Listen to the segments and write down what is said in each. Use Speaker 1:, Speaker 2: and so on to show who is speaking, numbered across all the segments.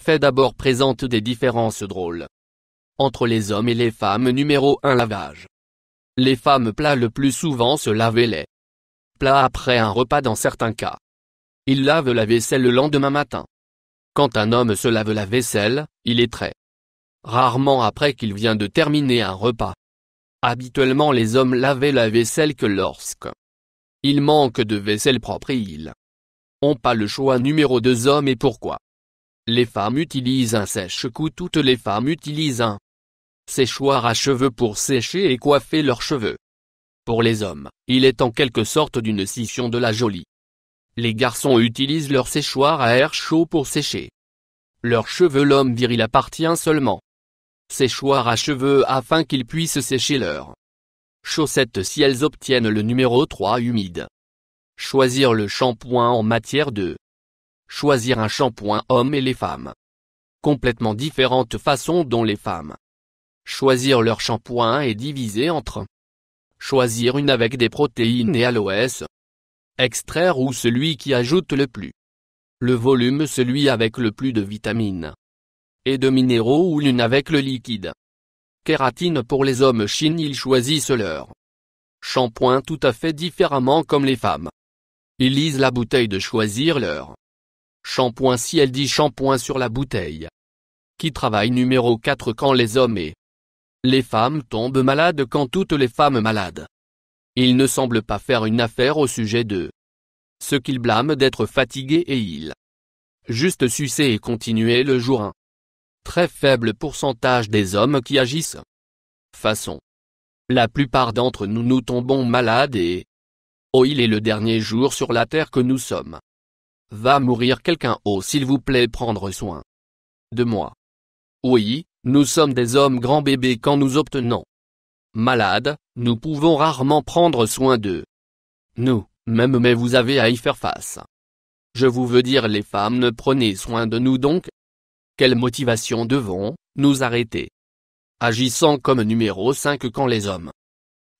Speaker 1: fait d'abord présente des différences drôles. Entre les hommes et les femmes. Numéro 1. Lavage. Les femmes plats le plus souvent se lavent les plats après un repas dans certains cas. Ils lavent la vaisselle le lendemain matin. Quand un homme se lave la vaisselle, il est très rarement après qu'il vient de terminer un repas. Habituellement les hommes lavaient la vaisselle que lorsque il manque de vaisselle propre et ils ont pas le choix. Numéro 2. Hommes et pourquoi. Les femmes utilisent un sèche-cou. Toutes les femmes utilisent un séchoir à cheveux pour sécher et coiffer leurs cheveux. Pour les hommes, il est en quelque sorte d'une scission de la jolie. Les garçons utilisent leur séchoir à air chaud pour sécher leurs cheveux. L'homme viril appartient seulement séchoir à cheveux afin qu'ils puissent sécher leurs chaussettes si elles obtiennent le numéro 3. Humide. Choisir le shampoing. En matière de choisir un shampoing. Hommes et les femmes. Complètement différentes façons dont les femmes choisir leur shampoing est divisé entre choisir une avec des protéines et aloès extraire ou celui qui ajoute le plus le volume, celui avec le plus de vitamines et de minéraux, ou l'une avec le liquide kératine. Pour les hommes Chine, ils choisissent leur shampoing tout à fait différemment comme les femmes. Ils lisent la bouteille de choisir leur shampoing si elle dit shampoing sur la bouteille. Qui travaille. Numéro 4. Quand les hommes et les femmes tombent malades. Quand toutes les femmes malades, ils ne semblent pas faire une affaire au sujet de ce qu'ils blâment d'être fatigués et ils juste sucer et continuer le jour. Un très faible pourcentage des hommes qui agissent façon. La plupart d'entre nous nous tombons malades et oh, il est le dernier jour sur la terre que nous sommes. Va mourir quelqu'un. Oh, s'il vous plaît, prendre soin de moi. Oui, nous sommes des hommes grands bébés. Quand nous obtenons malades, nous pouvons rarement prendre soin de nous, même, mais vous avez à y faire face. Je vous veux dire, les femmes ne prenez soin de nous donc. Quelle motivation devons-nous arrêter agissant comme numéro 5. Quand les hommes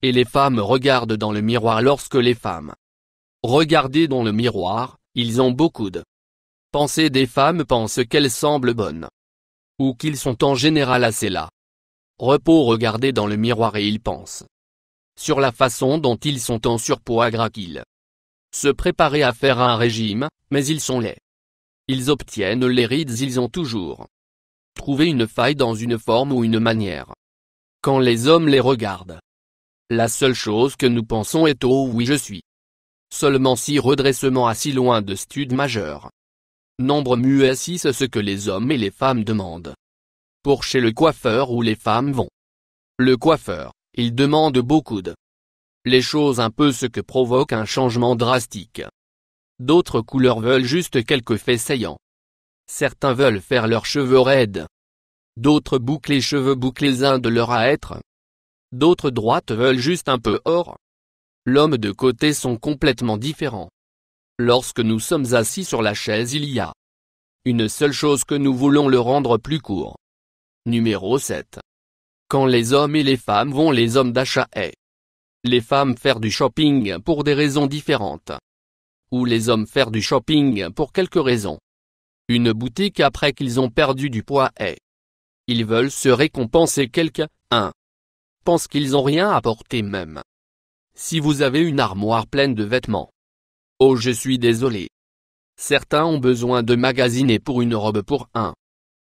Speaker 1: et les femmes regardent dans le miroir. Lorsque les femmes regardent dans le miroir, ils ont beaucoup de pensées. Des femmes pensent qu'elles semblent bonnes ou qu'ils sont en général assez là. Repos. Regarder dans le miroir et ils pensent sur la façon dont ils sont en surpoids gras, qu'ils se préparaient à faire un régime, mais ils sont laids. Ils obtiennent les rides. Ils ont toujours trouvé une faille dans une forme ou une manière. Quand les hommes les regardent, la seule chose que nous pensons est oh oui, je suis seulement si redressement assis loin de stud majeur. Nombre muet 6. Ce que les hommes et les femmes demandent pour chez le coiffeur où les femmes vont. Le coiffeur, il demande beaucoup de les choses, un peu ce que provoque un changement drastique. D'autres couleurs veulent juste quelques faits saillants. Certains veulent faire leurs cheveux raides. D'autres boucler cheveux bouclés, un de leur à être. D'autres droites veulent juste un peu or. L'homme de côté sont complètement différents. Lorsque nous sommes assis sur la chaise, il y a une seule chose que nous voulons, le rendre plus court. Numéro 7. Quand les hommes et les femmes vont. Les hommes d'achat et les femmes faire du shopping pour des raisons différentes. Ou les hommes faire du shopping pour quelques raisons. Une boutique après qu'ils ont perdu du poids et ils veulent se récompenser. Quelqu'un pense qu'ils ont rien à porter. Même si vous avez une armoire pleine de vêtements. Oh, je suis désolé. Certains ont besoin de magasiner pour une robe pour un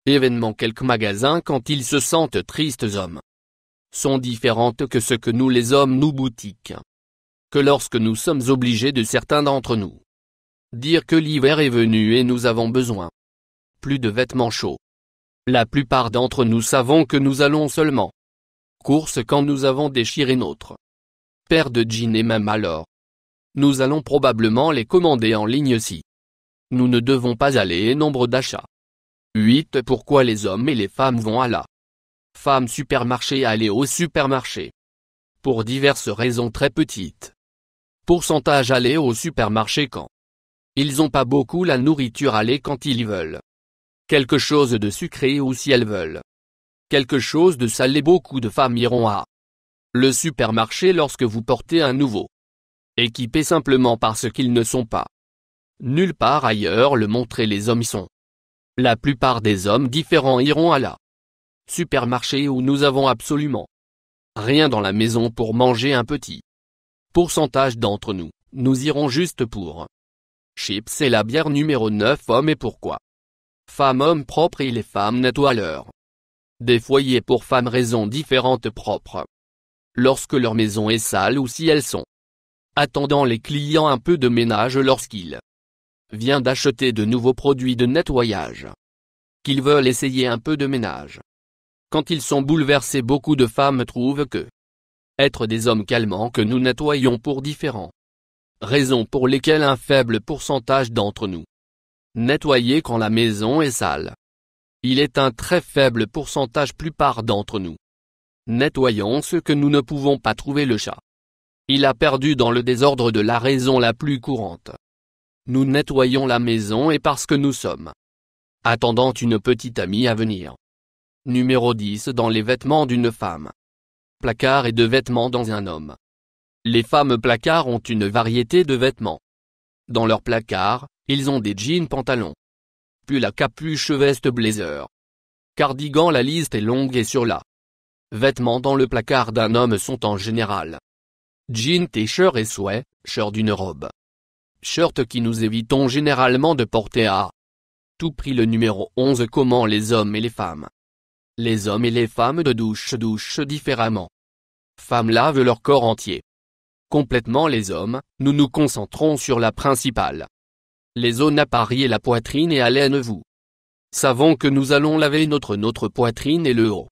Speaker 1: événement. Quelques magasins, quand ils se sentent tristes, hommes sont différentes que ce que nous les hommes nous boutiques. Que lorsque nous sommes obligés, de certains d'entre nous, dire que l'hiver est venu et nous avons besoin plus de vêtements chauds. La plupart d'entre nous savons que nous allons seulement course quand nous avons déchiré notre paire de jeans, et même alors, nous allons probablement les commander en ligne si nous ne devons pas aller. Nombre d'achats. 8. Pourquoi les hommes et les femmes vont à la femme supermarché. Aller au supermarché. Pour diverses raisons très petites. Pourcentage. Aller au supermarché quand ils n'ont pas beaucoup la nourriture. Aller quand ils veulent quelque chose de sucré, ou si elles veulent quelque chose de salé. Beaucoup de femmes iront à le supermarché lorsque vous portez un nouveau équipé, simplement parce qu'ils ne sont pas nulle part ailleurs le montrer. Les hommes y sont La plupart des hommes différents iront à la supermarché où nous avons absolument rien dans la maison pour manger. Un petit pourcentage d'entre nous, nous irons juste pour chips et la bière. Numéro 9. Hommes et pourquoi femmes hommes propres et les femmes nettoient leur des foyers pour femmes. Raisons différentes. Propres lorsque leur maison est sale ou si elles sont attendant les clients. Un peu de ménage lorsqu'ils viennent d'acheter de nouveaux produits de nettoyage, qu'ils veulent essayer un peu de ménage. Quand ils sont bouleversés, beaucoup de femmes trouvent que être des hommes calmants que nous nettoyons pour différentes raisons pour lesquelles un faible pourcentage d'entre nous nettoyer quand la maison est sale. Il est un très faible pourcentage. Plupart d'entre nous nettoyons ce que nous ne pouvons pas trouver. Le chat, il a perdu dans le désordre. De la raison la plus courante, nous nettoyons la maison et parce que nous sommes attendant une petite amie à venir. Numéro 10. Dans les vêtements d'une femme. Placard et de vêtements dans un homme. Les femmes placards ont une variété de vêtements. Dans leur placard, ils ont des jeans, pantalons, pull à capuche, veste, blazer, cardigan. La liste est longue et sur la vêtements dans le placard d'un homme sont en général jeans, t-shirt et shirt d'une robe. Shirt qui nous évitons généralement de porter à tout prix. Le numéro 11. Comment les hommes et les femmes. Les hommes et les femmes de douche différemment. Femmes lavent leur corps entier complètement. Les hommes, nous nous concentrons sur la principale, les zones appariées, la poitrine et à l'aine. Vous savons que nous allons laver notre poitrine et le haut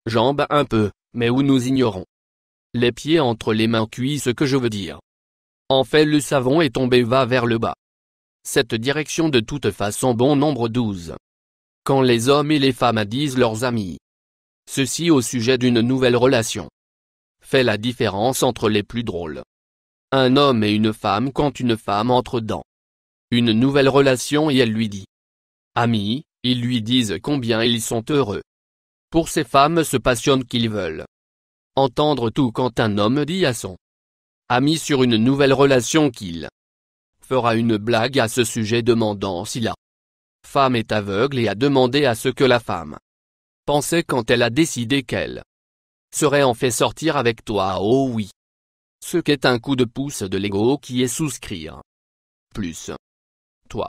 Speaker 1: jambes un peu, mais où nous ignorons les pieds entre les mains, cuisses, que je veux dire. En fait, le savon est tombé, va vers le bas. Cette direction de toute façon. Bon nombre 12. Quand les hommes et les femmes disent leurs amis ceci au sujet d'une nouvelle relation, fait la différence entre les plus drôles. Un homme et une femme. Quand une femme entre dans une nouvelle relation et elle lui dit ami, ils lui disent combien ils sont heureux. Pour ces femmes se passionnent qu'ils veulent entendre tout. Quand un homme dit à son ami sur une nouvelle relation qu'il fera une blague à ce sujet demandant si la femme est aveugle et a demandé à ce que la femme pensait quand elle a décidé qu'elle serait en fait sortir avec toi. Oh oui. Ce qu'est un coup de pouce de l'ego qui est souscrire plus toi.